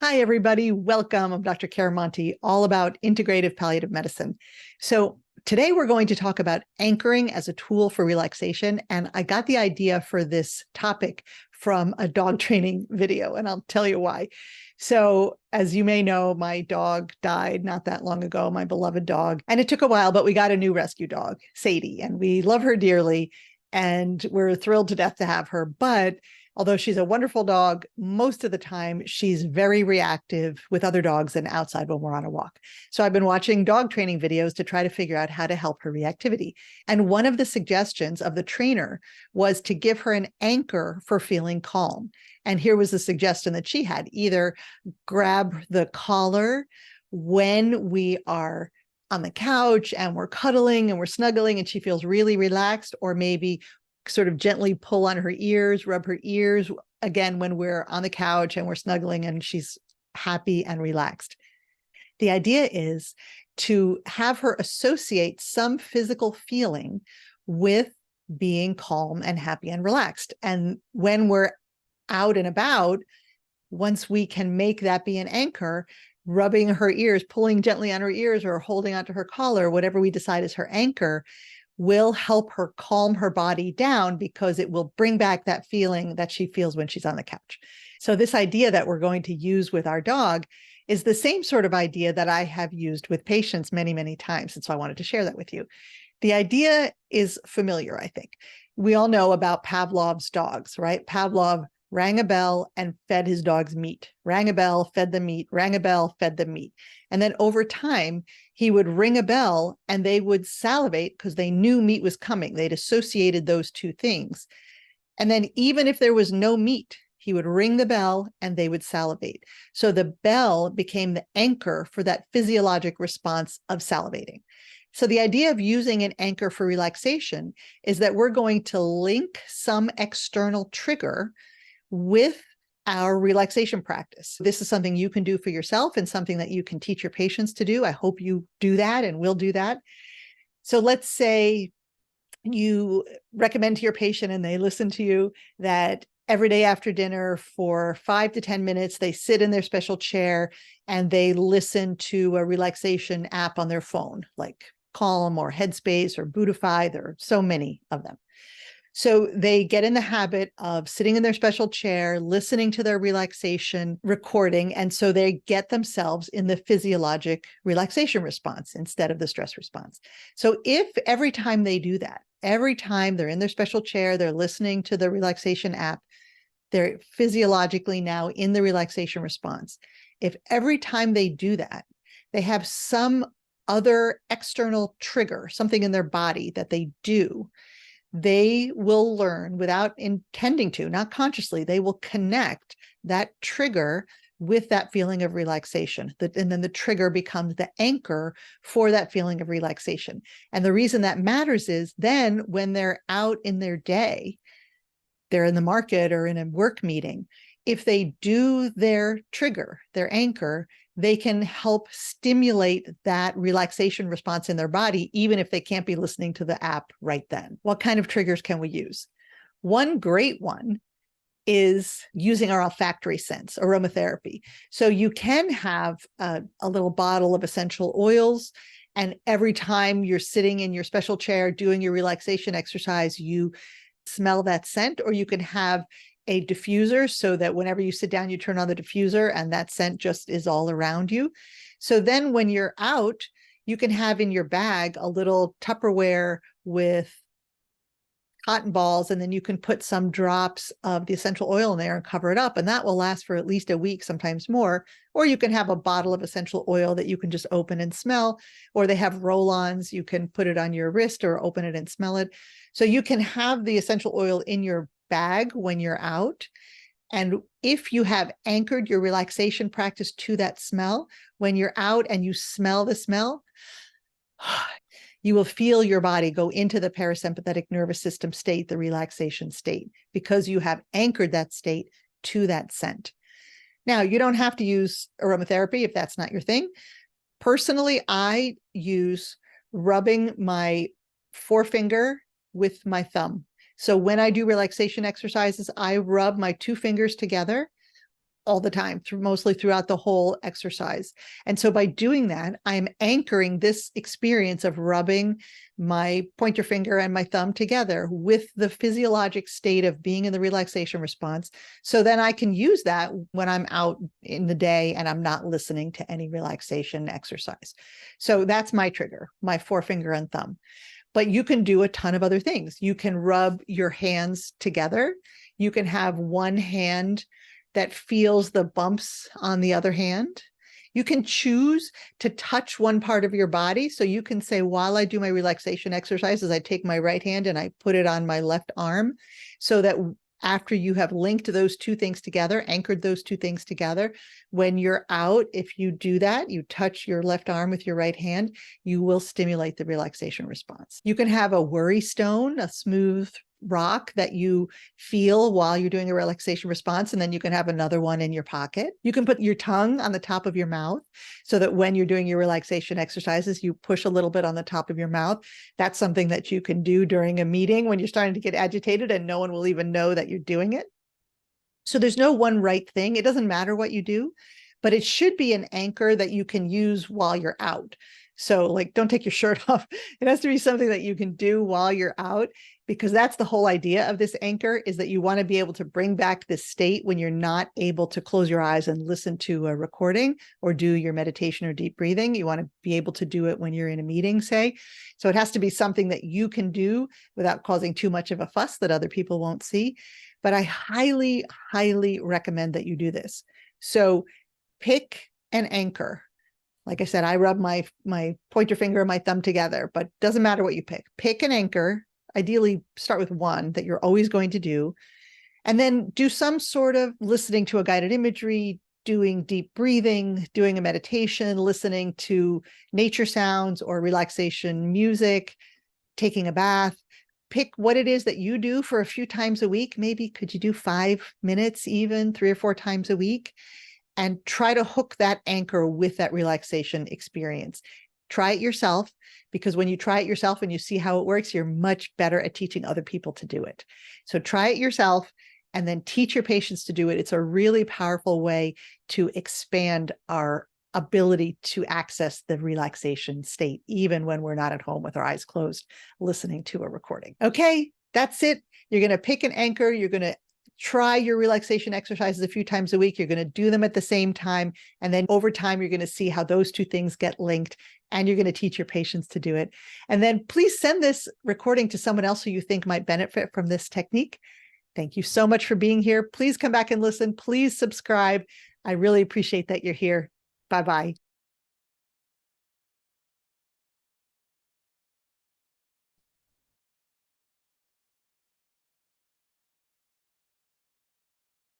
Hi, everybody. Welcome. I'm Dr. Caramonte, all about integrative palliative medicine. So today we're going to talk about anchoring as a tool for relaxation. And I got the idea for this topic from a dog training video, and I'll tell you why. So as you may know, my dog died not that long ago, my beloved dog. And it took a while, but we got a new rescue dog, Sadie, and we love her dearly. And we're thrilled to death to have her. But although she's a wonderful dog, most of the time she's very reactive with other dogs and outside when we're on a walk. So I've been watching dog training videos to try to figure out how to help her reactivity. And one of the suggestions of the trainer was to give her an anchor for feeling calm. And here was the suggestion that she had: either grab the collar when we are on the couch and we're cuddling and we're snuggling and she feels really relaxed, or maybe sort of gently pull on her ears, rub her ears, again, when we're on the couch and we're snuggling and she's happy and relaxed. The idea is to have her associate some physical feeling with being calm and happy and relaxed. And when we're out and about, once we can make that be an anchor, rubbing her ears, pulling gently on her ears, or holding onto her collar, whatever we decide is her anchor, will help her calm her body down, because it will bring back that feeling that she feels when she's on the couch. So this idea that we're going to use with our dog is the same sort of idea that I have used with patients many, many times. And so I wanted to share that with you. The idea is familiar, I think. We all know about Pavlov's dogs, right? Pavlov rang a bell and fed his dogs meat, rang a bell, fed them meat, rang a bell, fed them meat. And then over time, he would ring a bell and they would salivate because they knew meat was coming. They'd associated those two things. And then even if there was no meat, he would ring the bell and they would salivate. So the bell became the anchor for that physiologic response of salivating. So the idea of using an anchor for relaxation is that we're going to link some external trigger with our relaxation practice. This is something you can do for yourself and something that you can teach your patients to do. I hope you do that and will do that. So let's say you recommend to your patient and they listen to you that every day after dinner for 5 to 10 minutes, they sit in their special chair and they listen to a relaxation app on their phone, like Calm or Headspace or Buddhify. There are so many of them. So they get in the habit of sitting in their special chair, listening to their relaxation recording. And so they get themselves in the physiologic relaxation response instead of the stress response. So if every time they do that, every time they're in their special chair, they're listening to the relaxation app, they're physiologically now in the relaxation response. If every time they do that, they have some other external trigger, something in their body that they do, they will learn without intending to, not consciously, they will connect that trigger with that feeling of relaxation. And then the trigger becomes the anchor for that feeling of relaxation. And the reason that matters is then when they're out in their day, they're in the market or in a work meeting, if they do their trigger, their anchor, they can help stimulate that relaxation response in their body, even if they can't be listening to the app right then. What kind of triggers can we use? One great one is using our olfactory sense, aromatherapy. So you can have a little bottle of essential oils, and every time you're sitting in your special chair doing your relaxation exercise, you smell that scent, or you can have a diffuser so that whenever you sit down, you turn on the diffuser and that scent just is all around you. So then when you're out, you can have in your bag a little Tupperware with cotton balls, and then you can put some drops of the essential oil in there and cover it up, and that will last for at least a week, sometimes more. Or you can have a bottle of essential oil that you can just open and smell, or they have roll-ons, you can put it on your wrist or open it and smell it. So you can have the essential oil in your bag when you're out. And if you have anchored your relaxation practice to that smell, when you're out and you smell the smell, you will feel your body go into the parasympathetic nervous system state, the relaxation state, because you have anchored that state to that scent. Now, you don't have to use aromatherapy if that's not your thing. Personally, I use rubbing my forefinger with my thumb. So when I do relaxation exercises, I rub my two fingers together all the time, mostly throughout the whole exercise. And so by doing that, I'm anchoring this experience of rubbing my pointer finger and my thumb together with the physiologic state of being in the relaxation response. So then I can use that when I'm out in the day and I'm not listening to any relaxation exercise. So that's my trigger, my forefinger and thumb. But you can do a ton of other things. You can rub your hands together. You can have one hand that feels the bumps on the other hand. You can choose to touch one part of your body. So you can say, while I do my relaxation exercises, I take my right hand and I put it on my left arm, so that after you have linked those two things together, anchored those two things together, when you're out, if you do that, you touch your left arm with your right hand, you will stimulate the relaxation response. You can have a worry stone, a smooth rock that you feel while you're doing a relaxation response, and then you can have another one in your pocket. You can put your tongue on the top of your mouth so that when you're doing your relaxation exercises, you push a little bit on the top of your mouth. That's something that you can do during a meeting when you're starting to get agitated and no one will even know that you're doing it. So there's no one right thing. It doesn't matter what you do, but it should be an anchor that you can use while you're out. So like, don't take your shirt off. It has to be something that you can do while you're out, because that's the whole idea of this anchor, is that you want to be able to bring back this state when you're not able to close your eyes and listen to a recording or do your meditation or deep breathing. You want to be able to do it when you're in a meeting, say. So it has to be something that you can do without causing too much of a fuss that other people won't see. But I highly, highly recommend that you do this. So pick an anchor. Like I said, I rub my pointer finger and my thumb together, but doesn't matter what you pick. Pick an anchor. Ideally, start with one that you're always going to do, and then do some sort of listening to a guided imagery, doing deep breathing, doing a meditation, listening to nature sounds or relaxation music, taking a bath. Pick what it is that you do for a few times a week. Maybe could you do 5 minutes, even 3 or 4 times a week? And try to hook that anchor with that relaxation experience. Try it yourself, because when you try it yourself and you see how it works, you're much better at teaching other people to do it. So try it yourself and then teach your patients to do it. It's a really powerful way to expand our ability to access the relaxation state, even when we're not at home with our eyes closed, listening to a recording. Okay, that's it. You're going to pick an anchor. You're going to try your relaxation exercises a few times a week. You're going to do them at the same time. And then over time, you're going to see how those two things get linked, and you're going to teach your patients to do it. And then please send this recording to someone else who you think might benefit from this technique. Thank you so much for being here. Please come back and listen. Please subscribe. I really appreciate that you're here. Bye-bye.